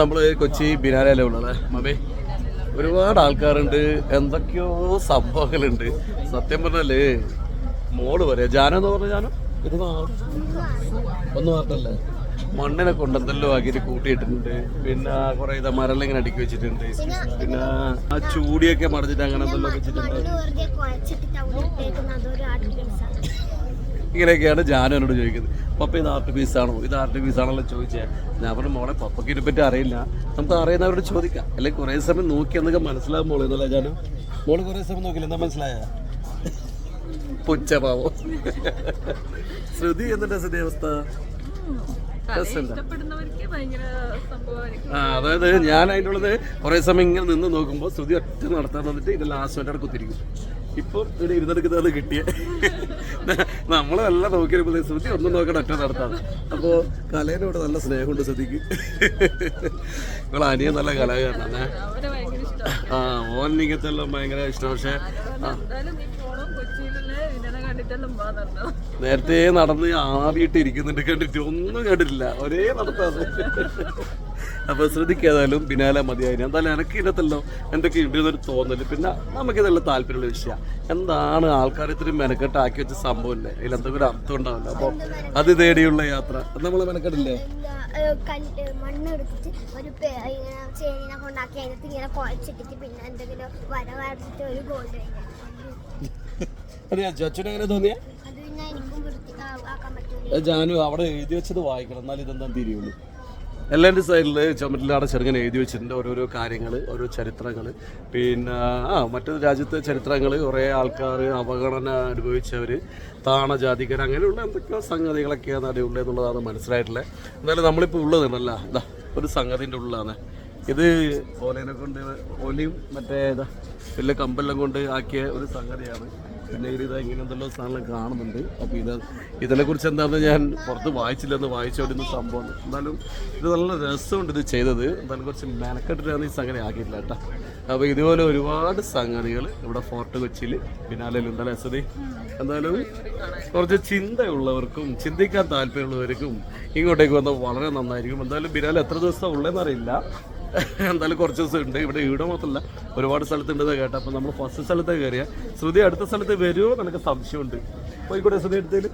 നമ്മള് കൊച്ചി ബിനാലയിലെ ഉള്ളത് മമ്മി. ഒരുപാട് ആൾക്കാരുണ്ട്, എന്തൊക്കെയോ സംഭവങ്ങളുണ്ട്. സത്യം പറഞ്ഞാല് മോള് പറയാ ജാനെന്ന് പറഞ്ഞ ജാനോ ഇത് ഒന്നും മാത്രല്ലേ, മണ്ണിനെ കൊണ്ട് എന്തെല്ലോ ആക്കിയിട്ട് കൂട്ടിയിട്ടുണ്ട്. പിന്നെ കുറെ മരളിങ്ങനെ അടുക്കി വെച്ചിട്ടുണ്ട്. പിന്നെ ആ ചൂടിയൊക്കെ മറിച്ചിട്ട് അങ്ങനെ എന്തെല്ലോ വെച്ചിട്ടുണ്ട്. ഇങ്ങനെയൊക്കെയാണ് ജാനു എന്നോട് ചോദിക്കുന്നത്. പപ്പ ഇത് ആർട്ട് പീസാണോ, ഇത് ആർട്ട് പീസാണല്ലോ ചോദിച്ചത്. ഞാൻ പറഞ്ഞു മോളെ പപ്പയ്ക്ക് ഇതിനെപ്പറ്റി അറിയില്ല, നമുക്ക് അറിയുന്നവരോട് ചോദിക്കാം. അല്ലെങ്കിൽ കുറേ സമയം നോക്കി എന്നൊക്കെ മനസ്സിലാവും മോളെ എന്നല്ല ജാനു. മോള് കുറേ സമയം നോക്കില്ല, എന്താ മനസ്സിലായ പുച്ഛമാവോ? ശ്രുതി എന്നിട്ട് ശ്രുതി അവസ്ഥ? അതായത് ഞാൻ അതിൻ്റെ ഉള്ളത് കുറേ സമയം ഇങ്ങനെ നിന്ന് നോക്കുമ്പോൾ ശ്രുതി ഒറ്റ നടത്താൻ വന്നിട്ട് ഇതിൻ്റെ ലാസ്റ്റ് വരെ കുത്തിരിക്കും. ഇപ്പം ഇവിടെ ഇരുന്നെടുക്കുന്നത് കിട്ടിയ നമ്മളെല്ലാം നോക്കിയപ്പോൾ ശ്രുതി ഒന്നും നോക്കണം ഒറ്റ നടത്താണ്. അപ്പോൾ കലേനോട് നല്ല സ്നേഹമുണ്ട് ശ്രുതിക്ക്. നിങ്ങൾ അനിയൻ നല്ല കലാകാരനാണ്. ആ ഓൻ ഇങ്ങനത്തെ എല്ലാം ഭയങ്കര ഇഷ്ടം. പക്ഷേ നേരത്തെ നടന്ന് ആവിയിട്ട് ഇരിക്കുന്നുണ്ട്, കണ്ടിട്ട് ഒന്നും കണ്ടിട്ടില്ല, ഒരേ നടത്താണ്. അപ്പോൾ ശ്രദ്ധിക്കാതായാലും പിന്നാലെ മതിയായിരുന്നു. എന്തായാലും എനിക്ക് ഇതിനകത്തല്ലോ എന്തൊക്കെ ഉണ്ടെന്നൊരു തോന്നല്. പിന്നെ നമുക്കിതെല്ലാം താല്പര്യമുള്ള വിഷയമാണ്. എന്താണ് ആൾക്കാർ ഇത്രയും മെനക്കെട്ടാക്കി വെച്ച സംഭവമില്ലേ, അതിലെന്തൊക്കെ ഒരു അർത്ഥം ഉണ്ടാവില്ല. അപ്പോൾ അത് തേടിയുള്ള യാത്ര നമ്മൾ മെനക്കെട്ടില്ലേ? മണ്ണെടുത്തിട്ട് ഒരു ചേരിനെ കൊണ്ടാക്കി അതിനകത്ത് ഇങ്ങനെ കുഴച്ചിട്ടിട്ട് പിന്നെ എന്തെങ്കിലും വര വരച്ചിട്ട് ഒരു ഗോൾഡ് അച്ഛനെങ്ങനെ തോന്നിയ ജാനു അവിടെ എഴുതി വെച്ചത് വായിക്കണം, എന്നാലും ഇതെന്താ തിരിയുള്ളൂ. എല്ലാൻ്റെ സൈഡിൽ ചുമറ്റിലാണ് ചെറുങ്ങനെ എഴുതി വെച്ചിട്ടുണ്ട് ഓരോരോ കാര്യങ്ങൾ, ഓരോ ചരിത്രങ്ങൾ. പിന്നെ മറ്റു രാജ്യത്തെ ചരിത്രങ്ങൾ, കുറേ ആൾക്കാർ അവഗണന അനുഭവിച്ചവർ, താണജാതികർ, അങ്ങനെയുള്ള എന്തൊക്കെയോ സംഗതികളൊക്കെയാണ് അവിടെ ഉള്ളത് എന്നുള്ളതാണ് മനസ്സിലായിട്ടുള്ളത്. എന്തായാലും നമ്മളിപ്പോൾ ഉള്ളതുണ്ടല്ല ഇതാ ഒരു സംഗതിൻ്റെ ഉള്ളിലാണ് ഇത്. ഓലേനെ കൊണ്ട് ഓലയും മറ്റേ വലിയ കമ്പെല്ലാം കൊണ്ട് ആക്കിയ ഒരു സംഗതിയാണ്. പിന്നെ ഇത് ഇങ്ങനെ എന്തെല്ലോ സാധനം കാണുന്നുണ്ട്. അപ്പോൾ ഇതിനെക്കുറിച്ച് എന്താണെന്ന് ഞാൻ പുറത്ത് വായിച്ചില്ലെന്ന് വായിച്ചോണ്ടിരുന്ന സംഭവം. എന്തായാലും ഇത് നല്ല രസമുണ്ട് ഇത് ചെയ്തത്. എന്തായാലും കുറച്ച് മെനക്കെട്ടിട്ടാണ് ഈ സംഗതി ആക്കിയിട്ടില്ല കേട്ടോ. അപ്പോൾ ഇതുപോലെ ഒരുപാട് സംഗതികൾ ഇവിടെ ഫോർട്ട് കൊച്ചിയിൽ ബിനാലയിലുണ്ടല്ലോ എസ്തി. എന്തായാലും കുറച്ച് ചിന്തയുള്ളവർക്കും ചിന്തിക്കാൻ താല്പര്യമുള്ളവർക്കും ഇങ്ങോട്ടേക്ക് വന്നാൽ വളരെ നന്നായിരിക്കും. എന്തായാലും ബിനാല എത്ര ദിവസം ഉള്ളതെന്നറിയില്ല, എന്തായാലും കുറച്ച് ദിവസം ഉണ്ട്. ഇവിടെ മാത്രമല്ല ഒരുപാട് സ്ഥലത്തുണ്ടെന്ന് കേട്ടോ. അപ്പോൾ നമ്മൾ ഫസ്റ്റ് സ്ഥലത്ത് കയറിയ ശ്രുതി അടുത്ത സ്ഥലത്ത് വരുമോ എനിക്ക് സംശയമുണ്ട്. പോയിക്കോട്ടെ ശ്രുതി എടുത്തതിൽ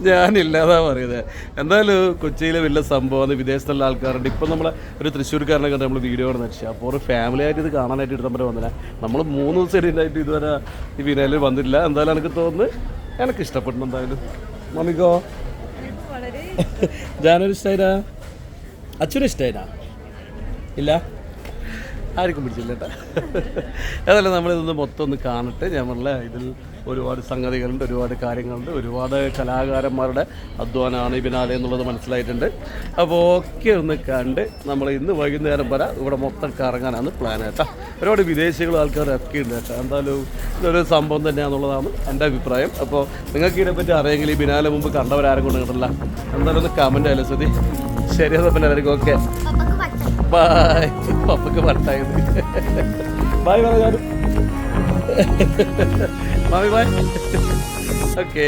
ഞാനില്ലാതാ പറയുന്നത്. എന്തായാലും കൊച്ചിയിലെ വലിയ സംഭവമാണ്, വിദേശത്തുള്ള ആൾക്കാരുണ്ട്. ഇപ്പം നമ്മളെ ഒരു തൃശ്ശൂർക്കാരനെ കണ്ട് നമ്മൾ വീഡിയോ ആണ് നടിച്ചത്. അപ്പോൾ ഒരു ഫാമിലി ആയിട്ട് ഇത് കാണാനായിട്ട് എടുത്തപ്പോൾ വന്നില്ല. നമ്മൾ 3 ദിവസം ഇടയിലായിട്ട് ഇതുവരെ ഈ ബിനാലിൽ വന്നിട്ടില്ല. എന്തായാലും എനിക്ക് തോന്നുന്നു എനിക്ക് ഇഷ്ടപ്പെടുന്നു. എന്തായാലും മമ്മിക്കോ ജാനൊരു ഇഷ്ടമായിരാ? അച്ഛനും ഇഷ്ടമായിട്ടാ? ഇല്ല, ആർക്കും പിടിച്ചില്ല കേട്ടോ. അതല്ല നമ്മളിതൊന്ന് മൊത്തം ഒന്ന് കാണട്ടെ. ഞാൻ പറഞ്ഞ ഇതിൽ ഒരുപാട് സംഗതികളുണ്ട്, ഒരുപാട് കാര്യങ്ങളുണ്ട്, ഒരുപാട് കലാകാരന്മാരുടെ അധ്വാനമാണ് ഈ ബിനാലെ എന്നുള്ളത് മനസ്സിലായിട്ടുണ്ട്. അപ്പോൾ ഒക്കെ ഒന്ന് കണ്ട് നമ്മൾ ഇന്ന് വൈകുന്നേരം വരെ ഇവിടെ മൊത്തം കറങ്ങാനാണ് പ്ലാൻ കേട്ടോ. ഒരുപാട് വിദേശികളും ആൾക്കാരൊക്കെ ഉണ്ട് കേട്ടോ. എന്തായാലും ഇതൊരു സംഭവം തന്നെയാണെന്നുള്ളതാണ് എൻ്റെ അഭിപ്രായം. അപ്പോൾ നിങ്ങൾക്ക് ഇതിനെപ്പറ്റി അറിയെങ്കിൽ ഈ ബിനാലെ മുമ്പ് കണ്ടവരാരും കൊണ്ട് കിട്ടില്ല, എന്തായാലും ഒന്ന് കമൻ്റ് ആയാലും ശ്രുതി. ശരി, എന്നാൽ പിന്നെ എല്ലാവർക്കും ഓക്കെ ബായ്. പപ്പക്ക് പട്ടായത് ബായ് പറയാനും മാമി ബായ്. ഓക്കെ.